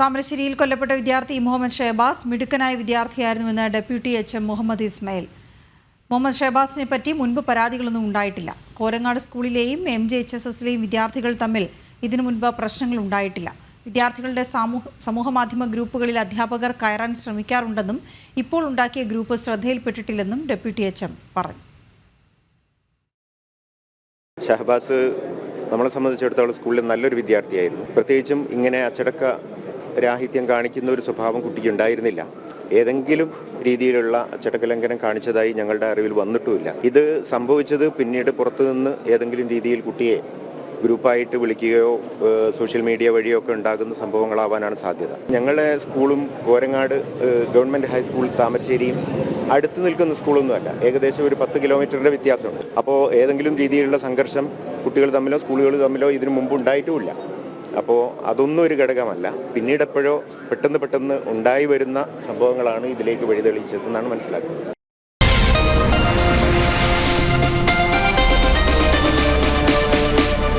താമരശ്ശേരിയിൽ കൊല്ലപ്പെട്ട വിദ്യാർത്ഥി മുഹമ്മദ് ഷഹബാസ് മിടുക്കനായ വിദ്യാർത്ഥിയായിരുന്നുവെന്ന് ഡെപ്യൂട്ടി എച്ച്എം മുഹമ്മദ് ഇസ്മായിൽ. മുഹമ്മദ് ഷഹബാസിനെ പറ്റി മുൻപ് പരാതികളൊന്നും ഉണ്ടായിട്ടില്ല. കോരങ്ങാട് സ്കൂളിലെയും MJHSSലെയും വിദ്യാർത്ഥികൾ തമ്മിൽ ഇതിനു മുൻപ് പ്രശ്നങ്ങൾ ഉണ്ടായിട്ടില്ല. വിദ്യാർത്ഥികളുടെ സമൂഹമാധ്യമ ഗ്രൂപ്പുകളിൽ അധ്യാപകർ കയറാൻ ശ്രമിക്കാറുണ്ടെന്നും ഇപ്പോൾ ഉണ്ടാക്കിയ ഗ്രൂപ്പ് ശ്രദ്ധയിൽപ്പെട്ടിട്ടില്ലെന്നും ഡെപ്യൂട്ടി എച്ച്എം പറഞ്ഞു. ഷഹബാസ് നമ്മളെ സംബന്ധിച്ചിടത്തോളം സ്കൂളിൽ നല്ലൊരു വിദ്യാർത്ഥിയായിരുന്നു. പ്രത്യേകിച്ചും ഇങ്ങനെ അച്ചടക്ക രാഹിത്യം കാണിക്കുന്ന ഒരു സ്വഭാവം കുട്ടിക്ക് ഉണ്ടായിരുന്നില്ല. ഏതെങ്കിലും രീതിയിലുള്ള അച്ചടക്ക ലംഘനം കാണിച്ചതായി ഞങ്ങളുടെ അറിവിൽ വന്നിട്ടുമില്ല. ഇത് സംഭവിച്ചത് പിന്നീട് പുറത്തുനിന്ന് ഏതെങ്കിലും രീതിയിൽ കുട്ടിയെ ഗ്രൂപ്പായിട്ട് വിളിക്കുകയോ സോഷ്യൽ മീഡിയ വഴിയോ ഒക്കെ ഉണ്ടാകുന്ന സംഭവങ്ങളാവാനാണ് സാധ്യത. ഞങ്ങളുടെ സ്കൂളും കോരങ്ങാട് ഗവൺമെൻറ് ഹൈസ്കൂൾ താമരശ്ശേരിയും അടുത്ത് നിൽക്കുന്ന സ്കൂളൊന്നുമല്ല. ഏകദേശം ഒരു 10 കിലോമീറ്ററിൻ്റെ വ്യത്യാസമുണ്ട്. അപ്പോൾ ഏതെങ്കിലും രീതിയിലുള്ള സംഘർഷം കുട്ടികൾ തമ്മിലോ സ്കൂളുകൾ തമ്മിലോ ഇതിനു മുമ്പ് ഉണ്ടായിട്ടുമില്ല. അപ്പോൾ അതൊന്നും ഒരു ഘടകമല്ല. പിന്നീട് എപ്പോഴോ പെട്ടെന്ന് ഉണ്ടായി വരുന്ന സംഭവങ്ങളാണ് ഇതിലേക്ക് വഴിതെളിയിച്ചതെന്നാണ് മനസ്സിലാക്കുന്നത്.